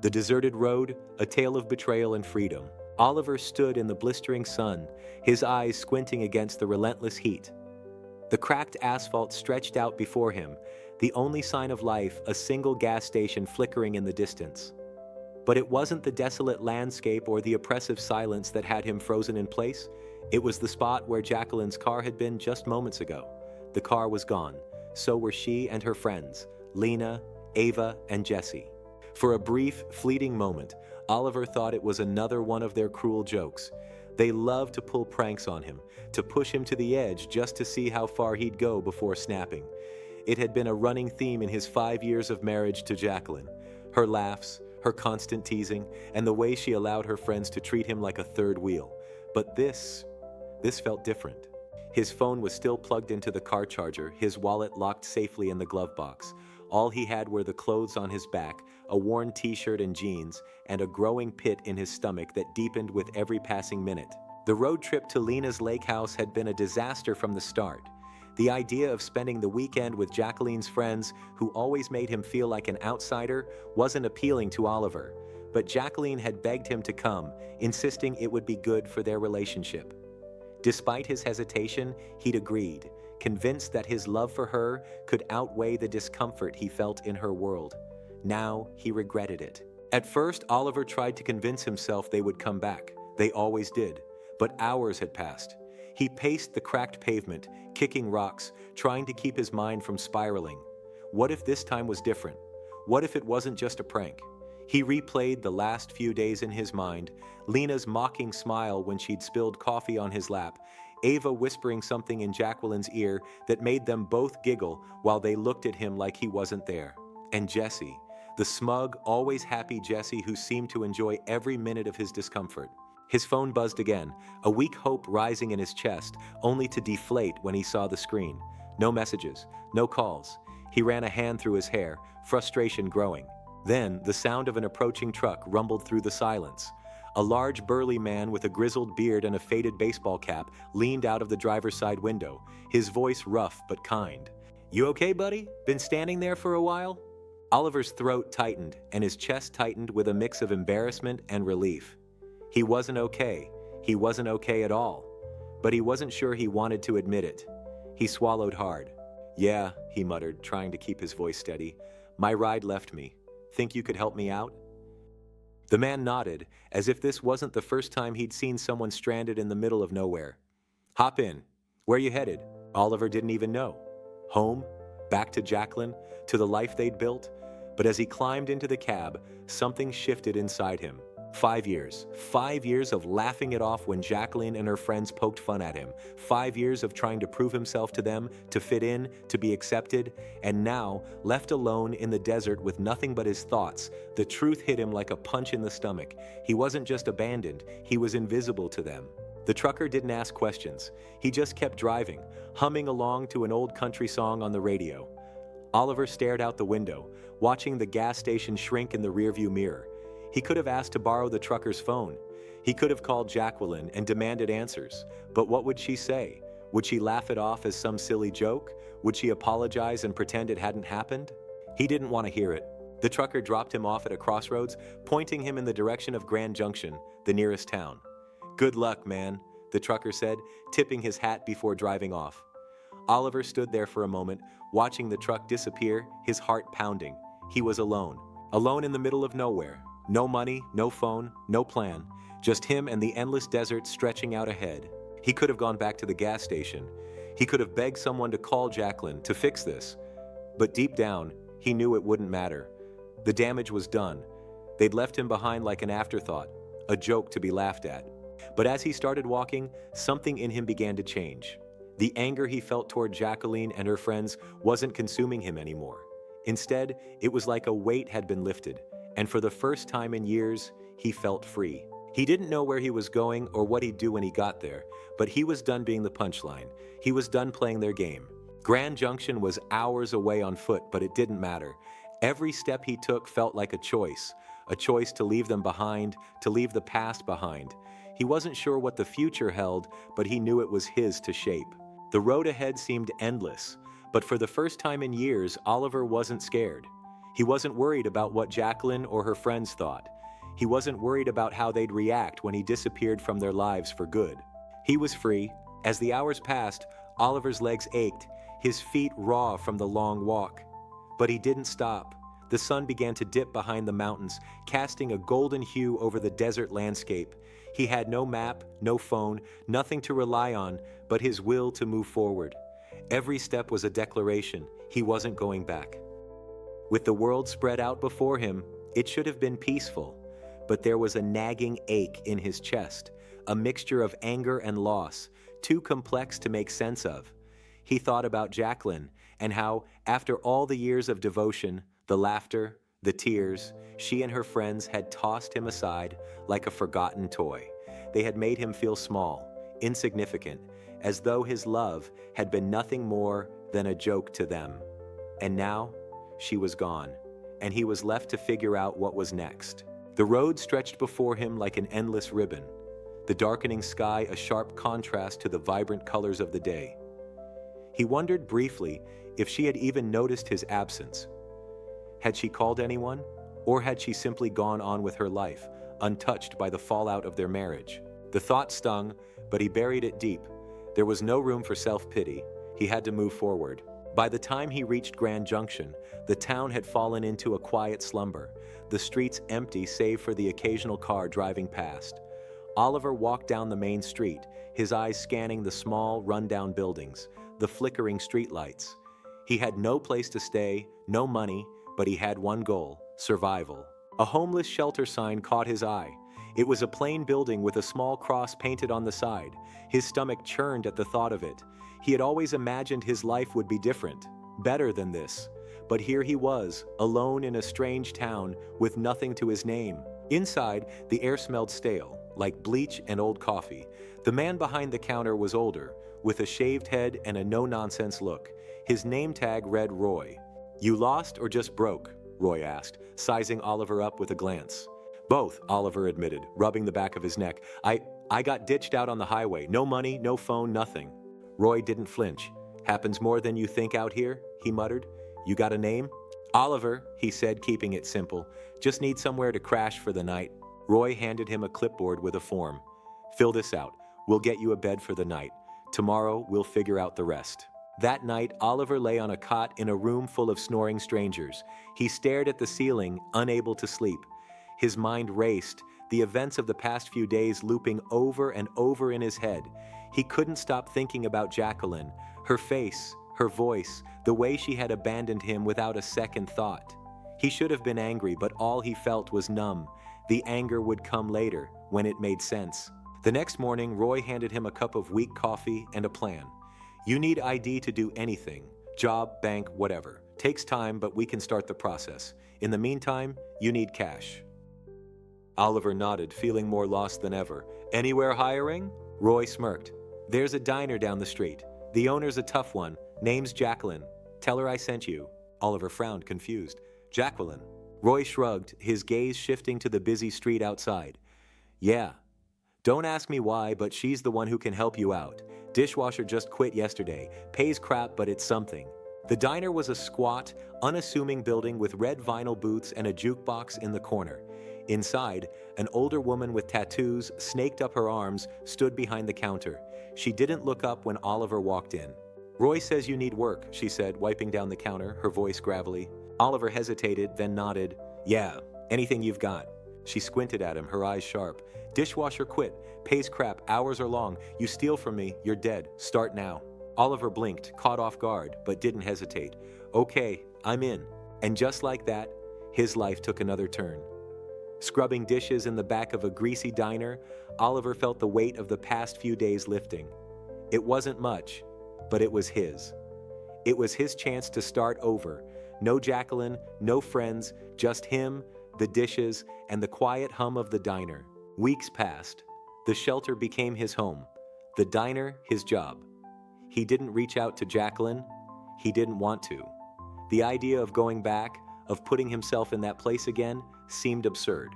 The deserted road, a tale of betrayal and freedom. Oliver stood in the blistering sun, his eyes squinting against the relentless heat. The cracked asphalt stretched out before him, the only sign of life, a single gas station flickering in the distance. But it wasn't the desolate landscape or the oppressive silence that had him frozen in place. It was the spot where Jacqueline's car had been just moments ago. The car was gone. So were she and her friends, Lena, Ava, and Jesse. For a brief, fleeting moment, Oliver thought it was another one of their cruel jokes. They loved to pull pranks on him, to push him to the edge just to see how far he'd go before snapping. It had been a running theme in his 5 years of marriage to Jacqueline. Her laughs, her constant teasing, and the way she allowed her friends to treat him like a third wheel. But this felt different. His phone was still plugged into the car charger, his wallet locked safely in the glove box. All he had were the clothes on his back, a worn t-shirt and jeans, and a growing pit in his stomach that deepened with every passing minute. The road trip to Lena's lake house had been a disaster from the start. The idea of spending the weekend with Jacqueline's friends, who always made him feel like an outsider, wasn't appealing to Oliver. But Jacqueline had begged him to come, insisting it would be good for their relationship. Despite his hesitation, he'd agreed, convinced that his love for her could outweigh the discomfort he felt in her world. Now he regretted it. At first, Oliver tried to convince himself they would come back. They always did. But hours had passed. He paced the cracked pavement, kicking rocks, trying to keep his mind from spiraling. What if this time was different? What if it wasn't just a prank? He replayed the last few days in his mind, Lena's mocking smile when she'd spilled coffee on his lap, Ava whispering something in Jacqueline's ear that made them both giggle while they looked at him like he wasn't there. And Jesse, the smug, always happy Jesse who seemed to enjoy every minute of his discomfort. His phone buzzed again, a weak hope rising in his chest, only to deflate when he saw the screen. No messages, no calls. He ran a hand through his hair, frustration growing. Then, the sound of an approaching truck rumbled through the silence. A large, burly man with a grizzled beard and a faded baseball cap leaned out of the driver's side window, his voice rough but kind. "You okay, buddy? Been standing there for a while?" Oliver's throat tightened, and his chest tightened with a mix of embarrassment and relief. He wasn't okay. He wasn't okay at all. But he wasn't sure he wanted to admit it. He swallowed hard. "Yeah," he muttered, trying to keep his voice steady. "My ride left me. Think you could help me out?" The man nodded, as if this wasn't the first time he'd seen someone stranded in the middle of nowhere. "Hop in. Where you headed?" Oliver didn't even know. Home? Back to Jacqueline? To the life they'd built? But as he climbed into the cab, something shifted inside him. 5 years. 5 years of laughing it off when Jacqueline and her friends poked fun at him. 5 years of trying to prove himself to them, to fit in, to be accepted. And now, left alone in the desert with nothing but his thoughts, the truth hit him like a punch in the stomach. He wasn't just abandoned, he was invisible to them. The trucker didn't ask questions. He just kept driving, humming along to an old country song on the radio. Oliver stared out the window, watching the gas station shrink in the rearview mirror. He could have asked to borrow the trucker's phone. He could have called Jacqueline and demanded answers. But what would she say? Would she laugh it off as some silly joke? Would she apologize and pretend it hadn't happened? He didn't want to hear it. The trucker dropped him off at a crossroads, pointing him in the direction of Grand Junction, the nearest town. "Good luck, man," the trucker said, tipping his hat before driving off. Oliver stood there for a moment, watching the truck disappear, his heart pounding. He was alone. Alone in the middle of nowhere. No money, no phone, no plan. Just him and the endless desert stretching out ahead. He could have gone back to the gas station. He could have begged someone to call Jacqueline to fix this. But deep down, he knew it wouldn't matter. The damage was done. They'd left him behind like an afterthought, a joke to be laughed at. But as he started walking, something in him began to change. The anger he felt toward Jacqueline and her friends wasn't consuming him anymore. Instead, it was like a weight had been lifted, and for the first time in years, he felt free. He didn't know where he was going or what he'd do when he got there, but he was done being the punchline. He was done playing their game. Grand Junction was hours away on foot, but it didn't matter. Every step he took felt like a choice to leave them behind, to leave the past behind. He wasn't sure what the future held, but he knew it was his to shape. The road ahead seemed endless, but for the first time in years, Oliver wasn't scared. He wasn't worried about what Jacqueline or her friends thought. He wasn't worried about how they'd react when he disappeared from their lives for good. He was free. As the hours passed, Oliver's legs ached, his feet raw from the long walk. But he didn't stop. The sun began to dip behind the mountains, casting a golden hue over the desert landscape. He had no map, no phone, nothing to rely on but his will to move forward. Every step was a declaration. He wasn't going back. With the world spread out before him, it should have been peaceful. But there was a nagging ache in his chest, a mixture of anger and loss, too complex to make sense of. He thought about Jacqueline and how, after all the years of devotion, the laughter, the tears, she and her friends had tossed him aside like a forgotten toy. They had made him feel small, insignificant, as though his love had been nothing more than a joke to them. And now, she was gone, and he was left to figure out what was next. The road stretched before him like an endless ribbon, the darkening sky a sharp contrast to the vibrant colors of the day. He wondered briefly if she had even noticed his absence. Had she called anyone, or had she simply gone on with her life, untouched by the fallout of their marriage? The thought stung, but he buried it deep. There was no room for self-pity. He had to move forward. By the time he reached Grand Junction, the town had fallen into a quiet slumber, the streets empty save for the occasional car driving past. Oliver walked down the main street, his eyes scanning the small, run-down buildings, the flickering streetlights. He had no place to stay, no money, but he had one goal: survival. A homeless shelter sign caught his eye. It was a plain building with a small cross painted on the side. His stomach churned at the thought of it. He had always imagined his life would be different, better than this. But here he was, alone in a strange town with nothing to his name. Inside, the air smelled stale, like bleach and old coffee. The man behind the counter was older, with a shaved head and a no-nonsense look. His name tag read Roy. "You lost or just broke?" Roy asked, sizing Oliver up with a glance. "Both," Oliver admitted, rubbing the back of his neck. I got ditched out on the highway. No money, no phone, nothing." Roy didn't flinch. "Happens more than you think out here," he muttered. "You got a name?" "Oliver," he said, keeping it simple. "Just need somewhere to crash for the night." Roy handed him a clipboard with a form. "Fill this out. We'll get you a bed for the night. Tomorrow, we'll figure out the rest." That night, Oliver lay on a cot in a room full of snoring strangers. He stared at the ceiling, unable to sleep. His mind raced, the events of the past few days looping over and over in his head. He couldn't stop thinking about Jacqueline, her face, her voice, the way she had abandoned him without a second thought. He should have been angry, but all he felt was numb. The anger would come later, when it made sense. The next morning, Roy handed him a cup of weak coffee and a plan. "You need ID to do anything. Job, bank, whatever. Takes time, but we can start the process. In the meantime, you need cash." Oliver nodded, feeling more lost than ever. "Anywhere hiring?" Roy smirked. "There's a diner down the street. The owner's a tough one. Name's Jacqueline. Tell her I sent you." Oliver frowned, confused. "Jacqueline?" Roy shrugged, his gaze shifting to the busy street outside. "Yeah. Don't ask me why, but she's the one who can help you out. Dishwasher just quit yesterday. Pays crap, but it's something." The diner was a squat, unassuming building with red vinyl booths and a jukebox in the corner. Inside, an older woman with tattoos, snaked up her arms, stood behind the counter. She didn't look up when Oliver walked in. "Roy says you need work," she said, wiping down the counter, her voice gravelly. Oliver hesitated, then nodded. "Yeah, anything you've got." She squinted at him, her eyes sharp. "Dishwasher quit. Pays crap. Hours are long. You steal from me, you're dead. Start now." Oliver blinked, caught off guard, but didn't hesitate. "Okay, I'm in." And just like that, his life took another turn. Scrubbing dishes in the back of a greasy diner, Oliver felt the weight of the past few days lifting. It wasn't much, but it was his. It was his chance to start over. No Jacqueline, no friends, just him, the dishes, and the quiet hum of the diner. Weeks passed. The shelter became his home. The diner, his job. He didn't reach out to Jacqueline. He didn't want to. The idea of going back, of putting himself in that place again, seemed absurd.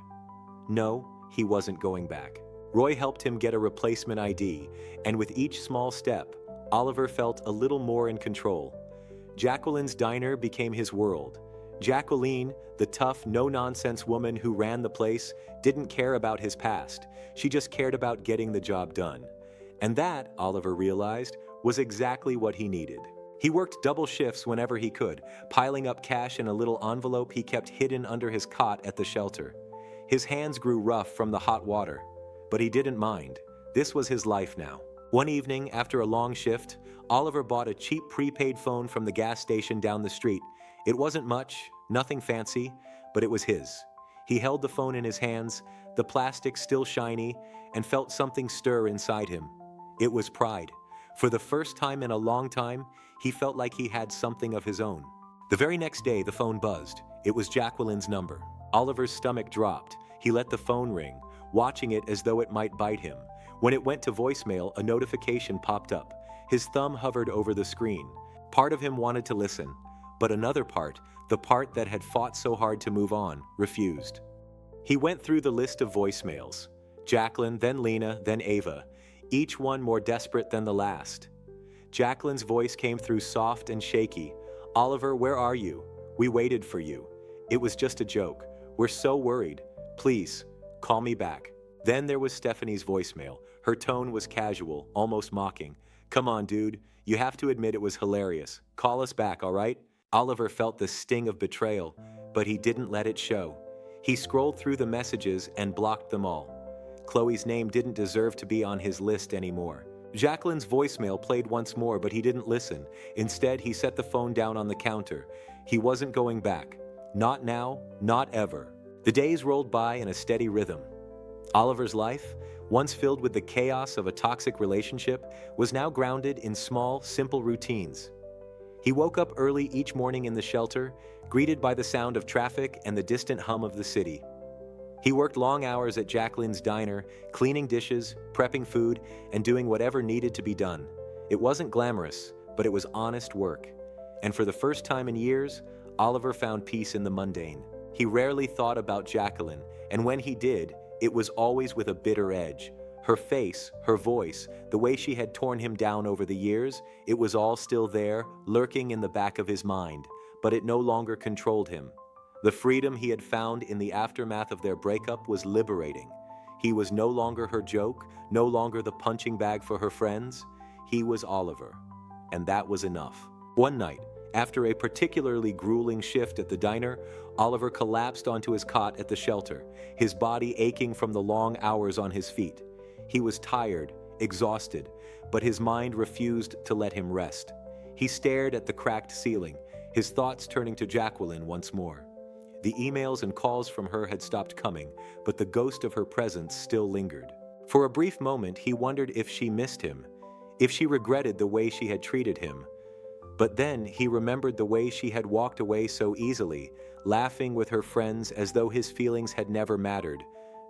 No, he wasn't going back. Roy helped him get a replacement ID, and with each small step, Oliver felt a little more in control. Jacqueline's diner became his world. Jacqueline, the tough, no-nonsense woman who ran the place, didn't care about his past. She just cared about getting the job done. And that, Oliver realized, was exactly what he needed. He worked double shifts whenever he could, piling up cash in a little envelope he kept hidden under his cot at the shelter. His hands grew rough from the hot water, but he didn't mind. This was his life now. One evening, after a long shift, Oliver bought a cheap prepaid phone from the gas station down the street. It wasn't much, nothing fancy, but it was his. He held the phone in his hands, the plastic still shiny, and felt something stir inside him. It was pride. For the first time in a long time, he felt like he had something of his own. The very next day, the phone buzzed. It was Jacqueline's number. Oliver's stomach dropped. He let the phone ring, watching it as though it might bite him. When it went to voicemail, a notification popped up. His thumb hovered over the screen. Part of him wanted to listen, but another part, the part that had fought so hard to move on, refused. He went through the list of voicemails. Jacqueline, then Lena, then Ava, each one more desperate than the last. Jacqueline's voice came through soft and shaky. "Oliver, where are you? We waited for you. It was just a joke. We're so worried. Please, call me back." Then there was Stephanie's voicemail. Her tone was casual, almost mocking. "Come on, dude. You have to admit it was hilarious. Call us back, all right?" Oliver felt the sting of betrayal, but he didn't let it show. He scrolled through the messages and blocked them all. Chloe's name didn't deserve to be on his list anymore. Jacqueline's voicemail played once more, but he didn't listen. Instead, he set the phone down on the counter. He wasn't going back. Not now, not ever. The days rolled by in a steady rhythm. Oliver's life, once filled with the chaos of a toxic relationship, was now grounded in small, simple routines. He woke up early each morning in the shelter, greeted by the sound of traffic and the distant hum of the city. He worked long hours at Jacqueline's diner, cleaning dishes, prepping food, and doing whatever needed to be done. It wasn't glamorous, but it was honest work. And for the first time in years, Oliver found peace in the mundane. He rarely thought about Jacqueline, and when he did, it was always with a bitter edge. Her face, her voice, the way she had torn him down over the years, it was all still there, lurking in the back of his mind, but it no longer controlled him. The freedom he had found in the aftermath of their breakup was liberating. He was no longer her joke, no longer the punching bag for her friends. He was Oliver, and that was enough. One night, after a particularly grueling shift at the diner, Oliver collapsed onto his cot at the shelter, his body aching from the long hours on his feet. He was tired, exhausted, but his mind refused to let him rest. He stared at the cracked ceiling, his thoughts turning to Jacqueline once more. The emails and calls from her had stopped coming, but the ghost of her presence still lingered. For a brief moment, he wondered if she missed him, if she regretted the way she had treated him. But then he remembered the way she had walked away so easily, laughing with her friends as though his feelings had never mattered.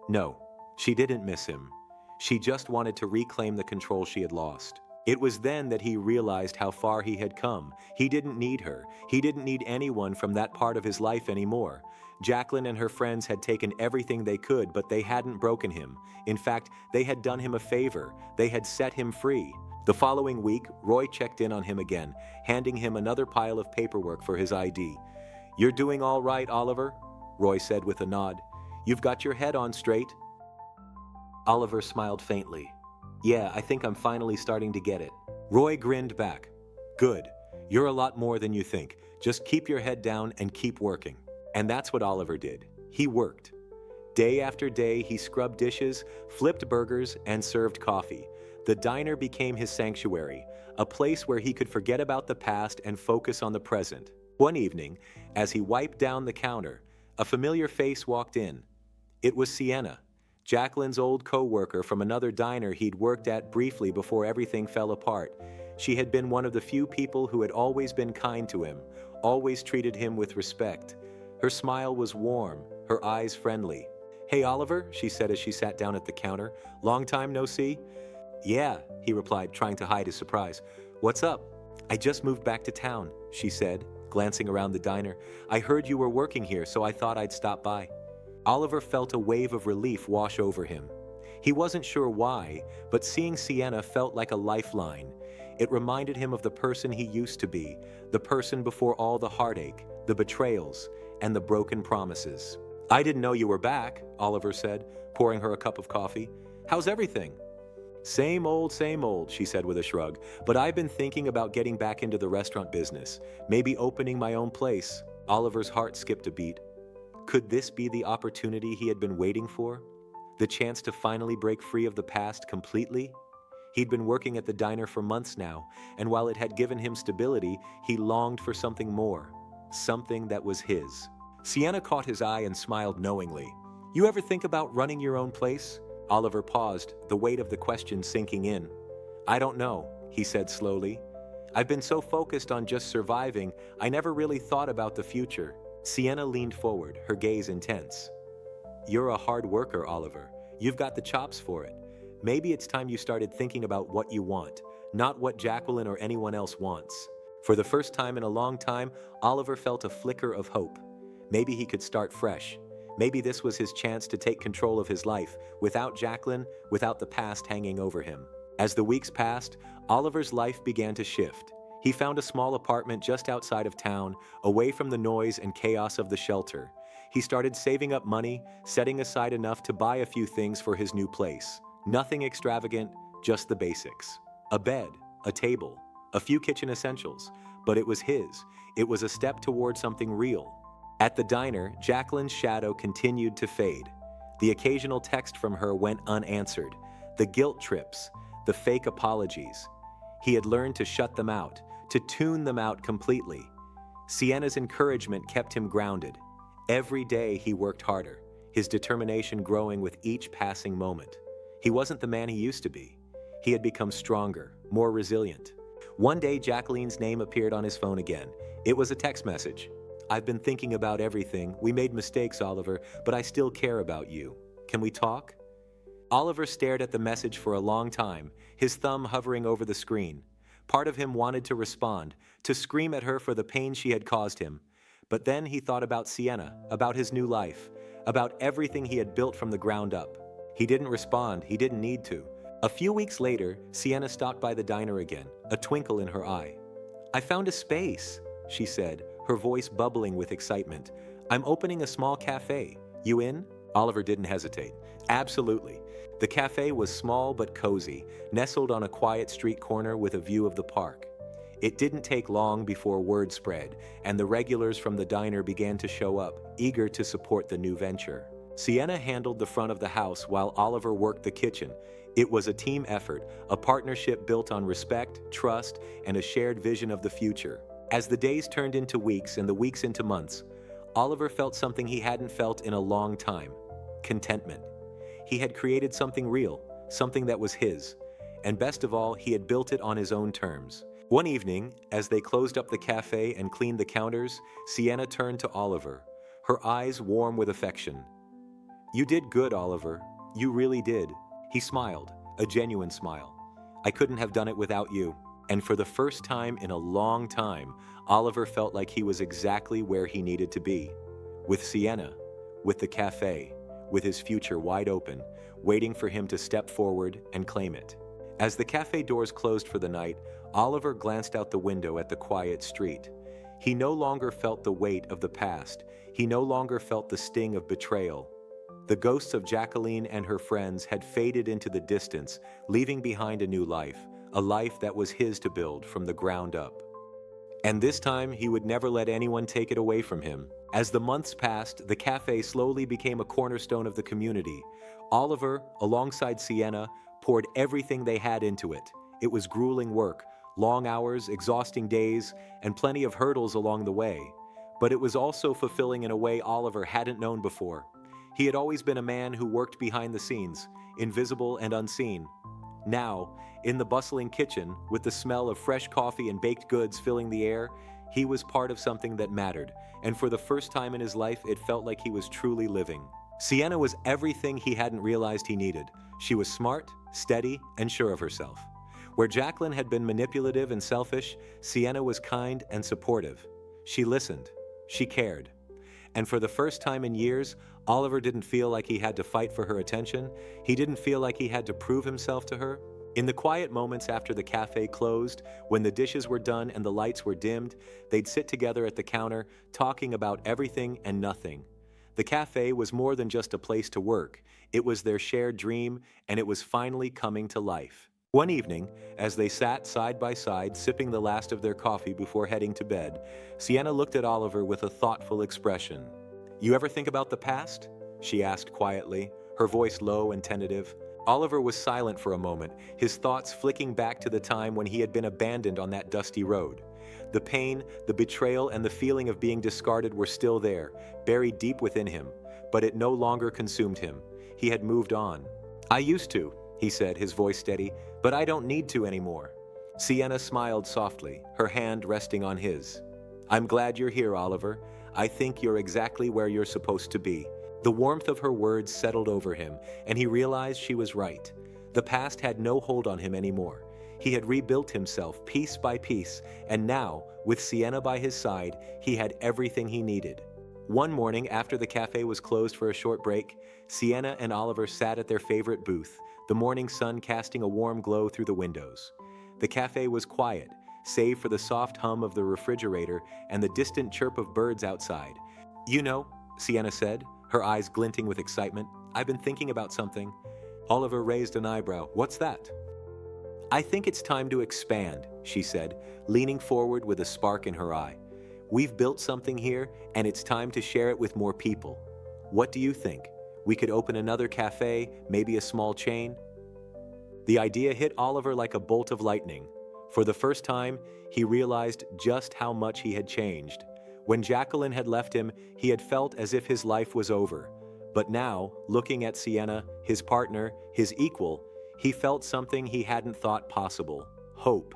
No, she didn't miss him. She just wanted to reclaim the control she had lost. It was then that he realized how far he had come. He didn't need her. He didn't need anyone from that part of his life anymore. Jacqueline and her friends had taken everything they could, but they hadn't broken him. In fact, they had done him a favor. They had set him free. The following week, Roy checked in on him again, handing him another pile of paperwork for his ID. "You're doing all right, Oliver," Roy said with a nod. "You've got your head on straight." Oliver smiled faintly. "Yeah, I think I'm finally starting to get it." Roy grinned back. "Good. You're a lot more than you think. Just keep your head down and keep working." And that's what Oliver did. He worked. Day after day, he scrubbed dishes, flipped burgers, and served coffee. The diner became his sanctuary, a place where he could forget about the past and focus on the present. One evening, as he wiped down the counter, a familiar face walked in. It was Sienna, Jacqueline's old co-worker from another diner he'd worked at briefly before everything fell apart. She had been one of the few people who had always been kind to him, always treated him with respect. Her smile was warm, her eyes friendly. "Hey, Oliver," she said as she sat down at the counter. "Long time no see?" "Yeah," he replied, trying to hide his surprise. "What's up?" "I just moved back to town," she said, glancing around the diner. "I heard you were working here, so I thought I'd stop by." Oliver felt a wave of relief wash over him. He wasn't sure why, but seeing Sienna felt like a lifeline. It reminded him of the person he used to be, the person before all the heartache, the betrayals, and the broken promises. "I didn't know you were back," Oliver said, pouring her a cup of coffee. "How's everything?" Same old, she said with a shrug. "But I've been thinking about getting back into the restaurant business, maybe opening my own place." Oliver's heart skipped a beat. Could this be the opportunity he had been waiting for? The chance to finally break free of the past completely? He'd been working at the diner for months now, and while it had given him stability, he longed for something more, something that was his. Sienna caught his eye and smiled knowingly. "You ever think about running your own place?" Oliver paused, the weight of the question sinking in. "I don't know," he said slowly. "I've been so focused on just surviving, I never really thought about the future." Sienna leaned forward, her gaze intense. "You're a hard worker, Oliver. You've got the chops for it. Maybe it's time you started thinking about what you want, not what Jacqueline or anyone else wants." For the first time in a long time, Oliver felt a flicker of hope. Maybe he could start fresh. Maybe this was his chance to take control of his life, without Jacqueline, without the past hanging over him. As the weeks passed, Oliver's life began to shift. He found a small apartment just outside of town, away from the noise and chaos of the shelter. He started saving up money, setting aside enough to buy a few things for his new place. Nothing extravagant, just the basics. A bed, a table, a few kitchen essentials. But it was his. It was a step toward something real. At the diner, Jacqueline's shadow continued to fade. The occasional text from her went unanswered. The guilt trips, the fake apologies. He had learned to shut them out, to tune them out completely. Sienna's encouragement kept him grounded. Every day he worked harder, his determination growing with each passing moment. He wasn't the man he used to be. He had become stronger, more resilient. One day, Jacqueline's name appeared on his phone again. It was a text message. "I've been thinking about everything. We made mistakes, Oliver, but I still care about you. Can we talk?" Oliver stared at the message for a long time, his thumb hovering over the screen. Part of him wanted to respond, to scream at her for the pain she had caused him. But then he thought about Sienna, about his new life, about everything he had built from the ground up. He didn't respond, he didn't need to. A few weeks later, Sienna stopped by the diner again, a twinkle in her eye. "I found a space," she said, her voice bubbling with excitement. "I'm opening a small cafe. You in?" Oliver didn't hesitate. Absolutely. The cafe was small but cozy, nestled on a quiet street corner with a view of the park. It didn't take long before word spread, and the regulars from the diner began to show up, eager to support the new venture. Sienna handled the front of the house while Oliver worked the kitchen. It was a team effort, a partnership built on respect, trust, and a shared vision of the future. As the days turned into weeks and the weeks into months, Oliver felt something he hadn't felt in a long time: contentment. He had created something real, something that was his, and best of all, he had built it on his own terms. One evening, as they closed up the cafe and cleaned the counters, Sienna turned to Oliver, her eyes warm with affection. "You did good, Oliver. You really did." He smiled, a genuine smile. "I couldn't have done it without you." And for the first time in a long time, Oliver felt like he was exactly where he needed to be. With Sienna, with the cafe, with his future wide open, waiting for him to step forward and claim it. As the cafe doors closed for the night, Oliver glanced out the window at the quiet street. He no longer felt the weight of the past. He no longer felt the sting of betrayal. The ghosts of Jacqueline and her friends had faded into the distance, leaving behind a new life, a life that was his to build from the ground up. And this time, he would never let anyone take it away from him. As the months passed, the cafe slowly became a cornerstone of the community. Oliver, alongside Sienna, poured everything they had into it. It was grueling work, long hours, exhausting days, and plenty of hurdles along the way. But it was also fulfilling in a way Oliver hadn't known before. He had always been a man who worked behind the scenes, invisible and unseen. Now, in the bustling kitchen, with the smell of fresh coffee and baked goods filling the air, he was part of something that mattered, and for the first time in his life, it felt like he was truly living. Sienna was everything he hadn't realized he needed. She was smart, steady, and sure of herself. Where Jacqueline had been manipulative and selfish, Sienna was kind and supportive. She listened. She cared. And for the first time in years, Oliver didn't feel like he had to fight for her attention. He didn't feel like he had to prove himself to her. In the quiet moments after the cafe closed, when the dishes were done and the lights were dimmed, they'd sit together at the counter, talking about everything and nothing. The cafe was more than just a place to work. It was their shared dream, and it was finally coming to life. One evening, as they sat side by side, sipping the last of their coffee before heading to bed, Sienna looked at Oliver with a thoughtful expression. "You ever think about the past?" she asked quietly, her voice low and tentative. Oliver was silent for a moment, his thoughts flicking back to the time when he had been abandoned on that dusty road. The pain, the betrayal, and the feeling of being discarded were still there, buried deep within him, but it no longer consumed him. He had moved on. "I used to," he said, his voice steady, "but I don't need to anymore." Sienna smiled softly, her hand resting on his. "I'm glad you're here, Oliver. I think you're exactly where you're supposed to be." The warmth of her words settled over him, and he realized she was right. The past had no hold on him anymore. He had rebuilt himself piece by piece, and now, with Sienna by his side, he had everything he needed. One morning, after the cafe was closed for a short break, Sienna and Oliver sat at their favorite booth, the morning sun casting a warm glow through the windows. The cafe was quiet, save for the soft hum of the refrigerator and the distant chirp of birds outside. "You know," Sienna said, her eyes glinting with excitement, "I've been thinking about something." Oliver raised an eyebrow. "What's that?" "I think it's time to expand," she said, leaning forward with a spark in her eye. "We've built something here, and it's time to share it with more people. What do you think? We could open another cafe, maybe a small chain?" The idea hit Oliver like a bolt of lightning. For the first time, he realized just how much he had changed. When Jacqueline had left him, he had felt as if his life was over. But now, looking at Sienna, his partner, his equal, he felt something he hadn't thought possible: hope.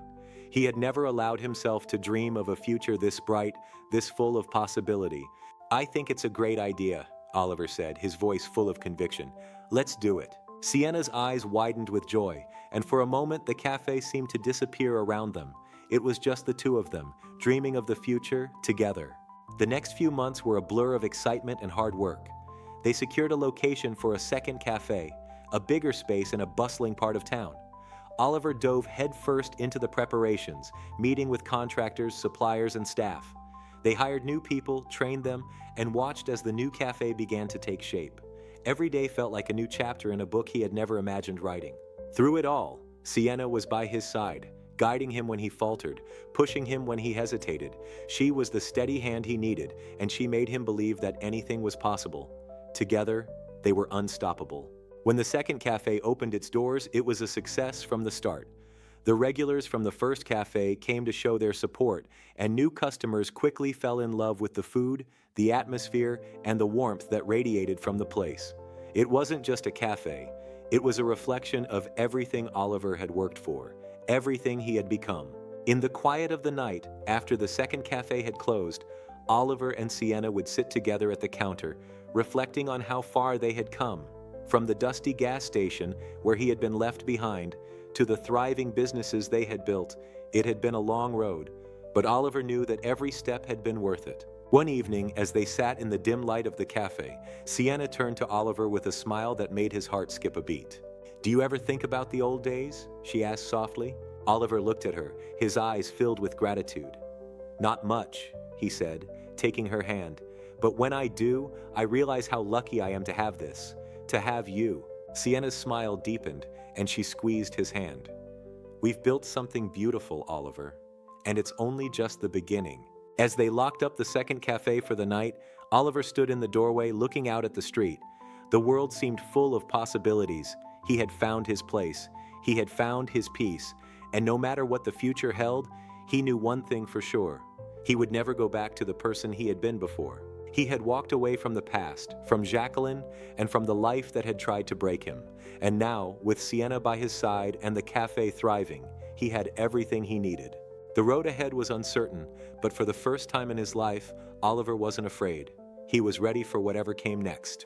He had never allowed himself to dream of a future this bright, this full of possibility. "I think it's a great idea," Oliver said, his voice full of conviction. "Let's do it." Sienna's eyes widened with joy, and for a moment the cafe seemed to disappear around them. It was just the two of them, dreaming of the future together. The next few months were a blur of excitement and hard work. They secured a location for a second cafe, a bigger space in a bustling part of town. Oliver dove headfirst into the preparations, meeting with contractors, suppliers, and staff. They hired new people, trained them, and watched as the new cafe began to take shape. Every day felt like a new chapter in a book he had never imagined writing. Through it all, Sienna was by his side, guiding him when he faltered, pushing him when he hesitated. She was the steady hand he needed, and she made him believe that anything was possible. Together, they were unstoppable. When the second cafe opened its doors, it was a success from the start. The regulars from the first cafe came to show their support, and new customers quickly fell in love with the food, the atmosphere, and the warmth that radiated from the place. It wasn't just a cafe. It was a reflection of everything Oliver had worked for, everything he had become. In the quiet of the night, after the second cafe had closed, Oliver and Sienna would sit together at the counter, reflecting on how far they had come. From the dusty gas station, where he had been left behind, to the thriving businesses they had built, it had been a long road, but Oliver knew that every step had been worth it. One evening, as they sat in the dim light of the cafe, Sienna turned to Oliver with a smile that made his heart skip a beat. "Do you ever think about the old days?" she asked softly. Oliver looked at her, his eyes filled with gratitude. "Not much," he said, taking her hand. "But when I do, I realize how lucky I am to have this, to have you." Sienna's smile deepened, and she squeezed his hand. "We've built something beautiful, Oliver, and it's only just the beginning." As they locked up the second cafe for the night, Oliver stood in the doorway looking out at the street. The world seemed full of possibilities. He had found his place. He had found his peace. And no matter what the future held, he knew one thing for sure. He would never go back to the person he had been before. He had walked away from the past, from Jacqueline, and from the life that had tried to break him. And now, with Sienna by his side and the cafe thriving, he had everything he needed. The road ahead was uncertain, but for the first time in his life, Oliver wasn't afraid. He was ready for whatever came next.